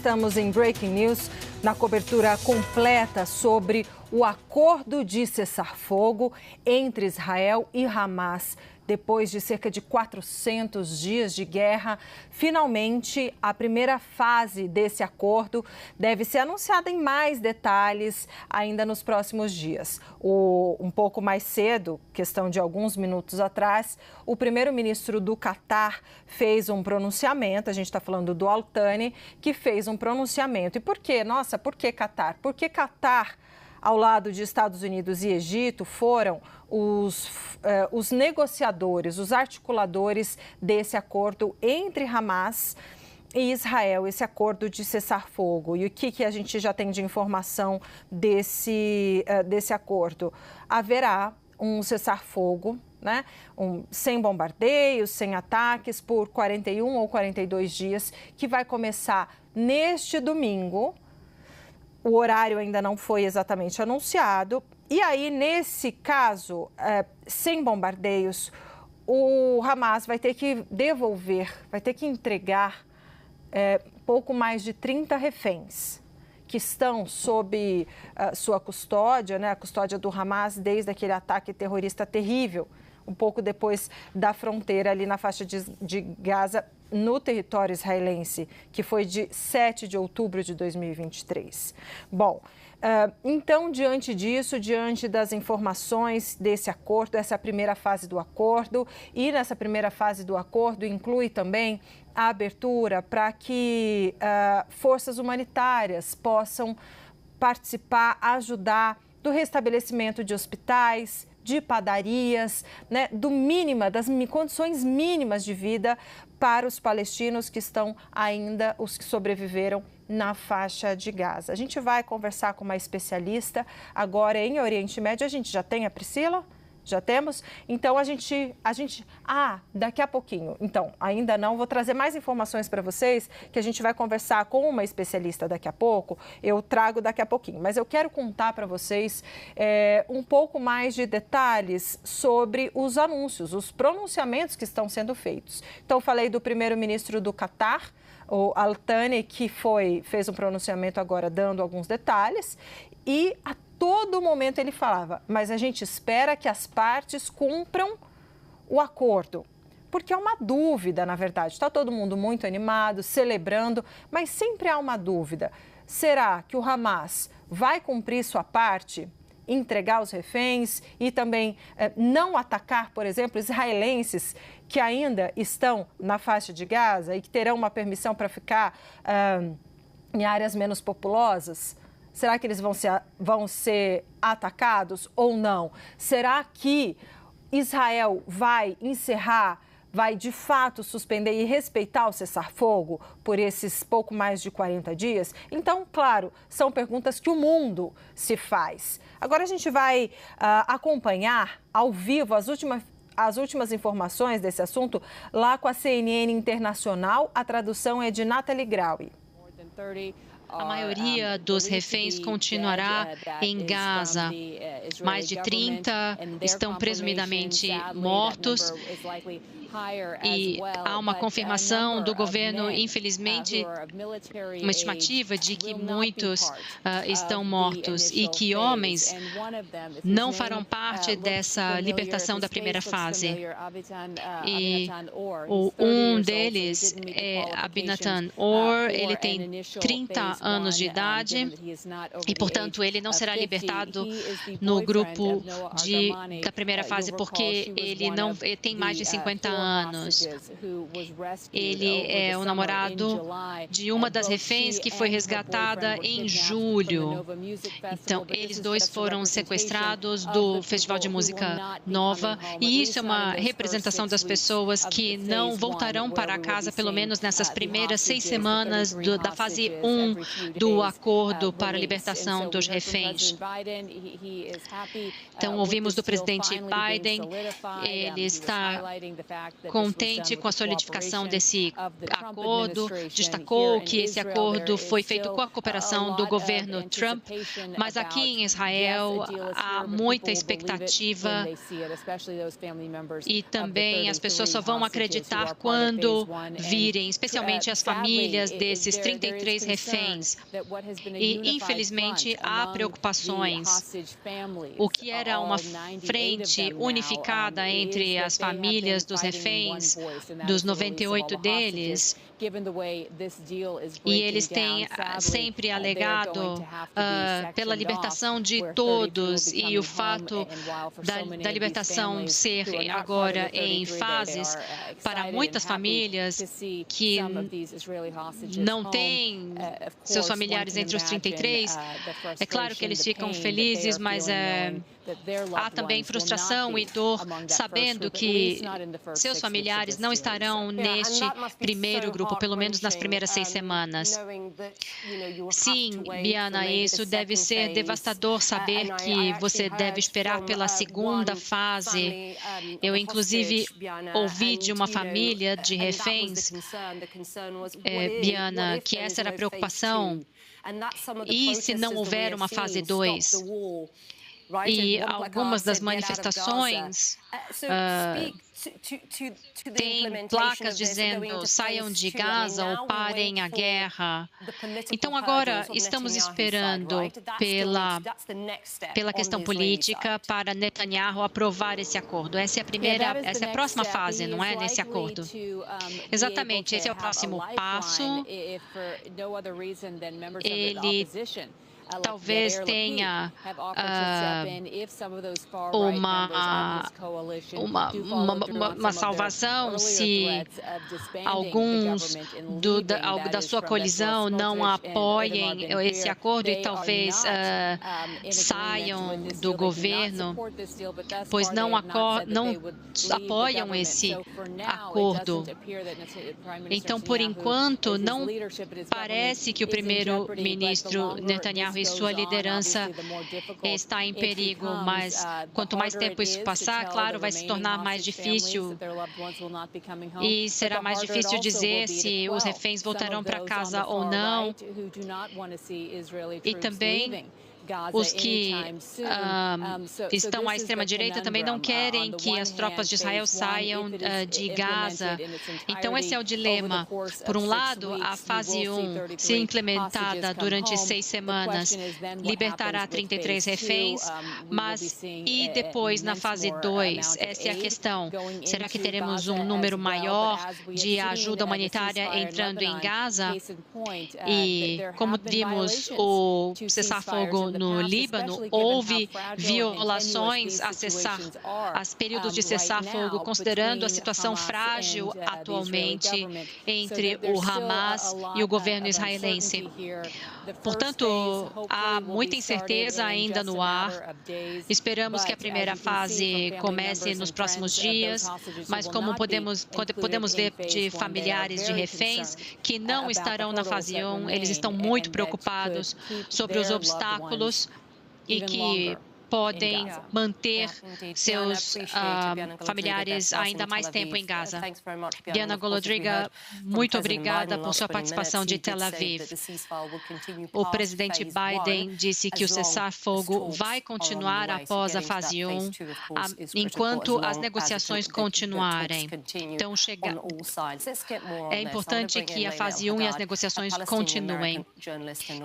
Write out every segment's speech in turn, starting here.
estamos em Breaking News, na cobertura completa sobre o acordo de cessar-fogo entre Israel e Hamas. Depois de cerca de 400 dias de guerra, finalmente a primeira fase desse acordo deve ser anunciada em mais detalhes ainda nos próximos dias. Um pouco mais cedo, questão de alguns minutos atrás, o primeiro-ministro do Catar fez um pronunciamento, a gente está falando do Al-Thani, que fez um pronunciamento. E por quê? Nossa, por que Catar? Porque Catar, ao lado de Estados Unidos e Egito, foram os negociadores, os articuladores desse acordo entre Hamas e Israel, esse acordo de cessar-fogo. E o que a gente já tem de informação desse acordo? Haverá um cessar-fogo, né? Sem bombardeios, sem ataques, por 41 ou 42 dias, que vai começar neste domingo. O horário ainda não foi exatamente anunciado. E aí, nesse caso, sem bombardeios, o Hamas vai ter que devolver, vai ter que entregar pouco mais de 30 reféns que estão sob sua custódia, né, a custódia do Hamas desde aquele ataque terrorista terrível, um pouco depois da fronteira ali na faixa de Gaza, no território israelense, que foi de 7 de outubro de 2023. Bom, então, diante disso, diante das informações desse acordo, essa é a primeira fase do acordo, e nessa primeira fase do acordo inclui também a abertura para que forças humanitárias possam participar, ajudar do restabelecimento de hospitais, de padarias, né, das condições mínimas de vida para os palestinos que estão ainda, os que sobreviveram na faixa de Gaza. A gente vai conversar com uma especialista agora em Oriente Médio. A gente já tem a Priscila? Já temos? Então, daqui a pouquinho. Então, ainda não, vou trazer mais informações para vocês, que a gente vai conversar com uma especialista daqui a pouco. Eu trago daqui a pouquinho. Mas eu quero contar para vocês um pouco mais de detalhes sobre os anúncios, os pronunciamentos que estão sendo feitos. Então, falei do primeiro-ministro do Catar, o Al-Thani, que fez um pronunciamento agora dando alguns detalhes, e a todo momento ele falava, mas a gente espera que as partes cumpram o acordo. Porque é uma dúvida, na verdade. Está todo mundo muito animado, celebrando, mas sempre há uma dúvida. Será que o Hamas vai cumprir sua parte, entregar os reféns e também não atacar, por exemplo, israelenses que ainda estão na faixa de Gaza e que terão uma permissão para ficar em áreas menos populosas? Será que eles vão ser atacados ou não? Será que Israel vai de fato suspender e respeitar o cessar-fogo por esses pouco mais de 40 dias? Então, claro, são perguntas que o mundo se faz. Agora a gente vai acompanhar ao vivo as últimas informações desse assunto lá com a CNN Internacional. A tradução é de Nathalie Graue. A maioria dos reféns continuará em Gaza. Mais de 30 estão presumidamente mortos. E há uma confirmação do governo, infelizmente, uma estimativa de que muitos estão mortos e que homens não farão parte dessa libertação da primeira fase. E um deles é Abinatan Or, ele tem 30 anos de idade e, portanto, ele não será libertado no grupo da primeira fase porque ele tem mais de 50 anos. Ele é o namorado de uma das reféns que foi resgatada em julho. Então, eles dois foram sequestrados do Festival de Música Nova e isso é uma representação das pessoas que não voltarão para casa, pelo menos nessas primeiras 6 semanas da fase 1 do acordo para a libertação dos reféns. Então, ouvimos do presidente Biden, ele está contente com a solidificação desse acordo, destacou que esse acordo foi feito com a cooperação do governo Trump, mas aqui em Israel há muita expectativa e também as pessoas só vão acreditar quando virem, especialmente as famílias desses 33 reféns. E, infelizmente, há preocupações. O que era uma frente unificada entre as famílias dos reféns, dos 98 deles, e eles têm sempre alegado pela libertação de todos e o fato da libertação ser agora em fases para muitas famílias que não têm seus familiares entre os 33. É claro que eles ficam felizes, mas há também frustração e dor sabendo que seus familiares não estarão neste primeiro grupo, pelo menos nas primeiras 6 semanas. Sim, Biana, isso deve ser devastador saber que você deve esperar pela segunda fase. Eu, inclusive, ouvi de uma família de reféns, Biana, que essa era a preocupação. E se não houver uma fase 2? E algumas das manifestações têm placas dizendo saiam de Gaza ou parem a guerra. Então, agora estamos esperando pela questão política para Netanyahu aprovar esse acordo. Essa é a próxima fase, não é, nesse acordo? Exatamente, esse é o próximo passo. Ele talvez tenha uma salvação se alguns da sua coalizão não apoiem esse acordo e talvez saiam do governo, pois não apoiam esse acordo. Então, por enquanto, não parece que o primeiro-ministro Netanyahu e sua liderança está em perigo, mas quanto mais tempo isso passar, claro, vai se tornar mais difícil e será mais difícil dizer se os reféns voltarão para casa ou não. E também os que estão à extrema-direita também não querem que as tropas de Israel saiam de Gaza. Então, esse é o dilema. Por um lado, a fase 1, se implementada durante 6 semanas, libertará 33 reféns, mas e depois, na fase 2? Essa é a questão. Será que teremos um número maior de ajuda humanitária entrando em Gaza? E, como vimos, o cessar-fogo no Líbano, houve violações a períodos de cessar-fogo, considerando a situação frágil atualmente entre o Hamas e o governo israelense. Portanto, há muita incerteza ainda no ar. Esperamos que a primeira fase comece nos próximos dias, mas como podemos ver de familiares de reféns que não estarão na fase 1, eles estão muito preocupados sobre os obstáculos e que podem manter seus familiares ainda mais tempo em Gaza. Diana Golodriga, muito obrigada por sua participação de Tel Aviv. O presidente Biden disse que o cessar-fogo vai continuar após a fase 1, enquanto as negociações continuarem. Então, é importante que a fase 1 e as negociações continuem.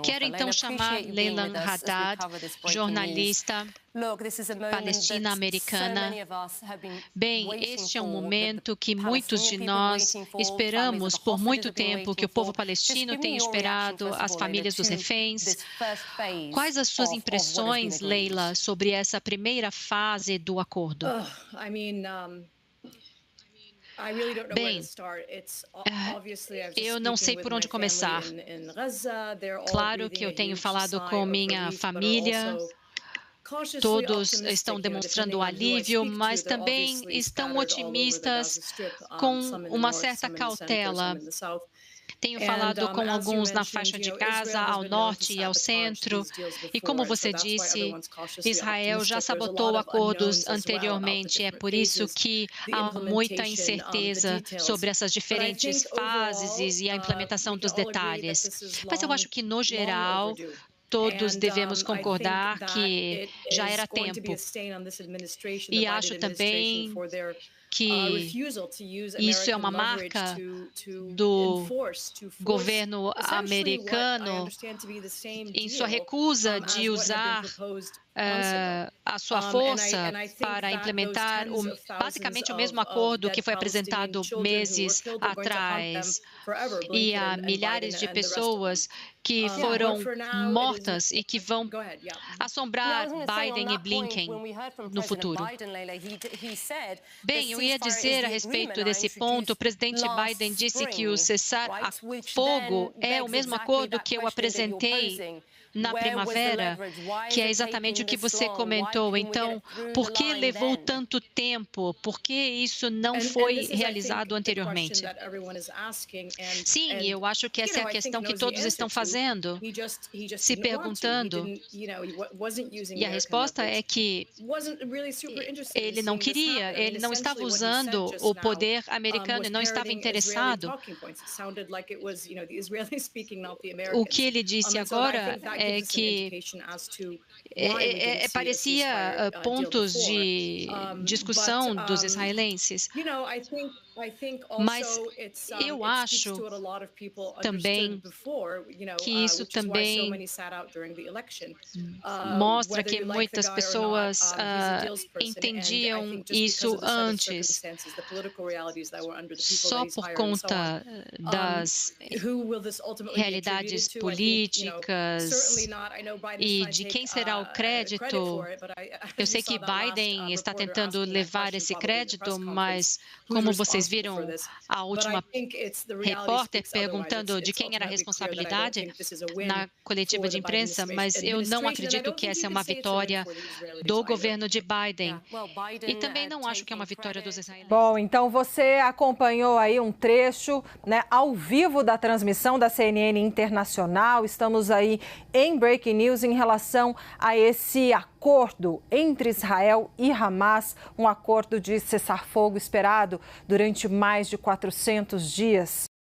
Quero, então, chamar Leilan Haddad, jornalista palestina-americana. Bem, este é um momento que muitos de nós esperamos por muito tempo, que o povo palestino tem esperado, as famílias dos reféns. Quais as suas impressões, Leila, sobre essa primeira fase do acordo? Bem, eu não sei por onde começar. Claro que eu tenho falado com minha família. Todos estão demonstrando alívio, mas também estão otimistas com uma certa cautela. Tenho falado com alguns na faixa de Gaza, ao norte e ao centro. E como você disse, Israel já sabotou acordos anteriormente. É por isso que há muita incerteza sobre essas diferentes fases e a implementação dos detalhes. Mas eu acho que, no geral, todos devemos concordar que já era tempo. E acho também que isso é uma marca do governo americano em sua recusa de usar a sua força para implementar basicamente o mesmo acordo que foi apresentado meses atrás. E há milhares de pessoas que foram mortas e que vão assombrar Biden e Blinken no futuro. Bem, eu ia dizer a respeito desse ponto, o presidente Biden disse que o cessar-fogo é o mesmo acordo que eu apresentei na primavera, que é exatamente o que você comentou. Então, por que levou tanto tempo? Por que isso não foi realizado anteriormente? Sim, eu acho que essa é a questão que todos estão fazendo, se perguntando. E a resposta é que ele não queria, ele não estava usando o poder americano e não estava interessado. O que ele disse agora é que parecia pontos de discussão dos israelenses. Mas eu acho também que isso também mostra que muitas pessoas entendiam isso antes, só por conta das realidades políticas e de quem será o crédito. Eu sei que Biden está tentando levar esse crédito, mas como vocês viram, a última repórter perguntando de quem era a responsabilidade na coletiva de imprensa, mas eu não acredito que essa é uma vitória do governo de Biden. E também não acho que é uma vitória dos israelenses. Bom, então você acompanhou aí um trecho, né, ao vivo da transmissão da CNN Internacional. Estamos aí em Breaking News em relação a esse acordo entre Israel e Hamas, um acordo de cessar-fogo esperado durante mais de 400 dias.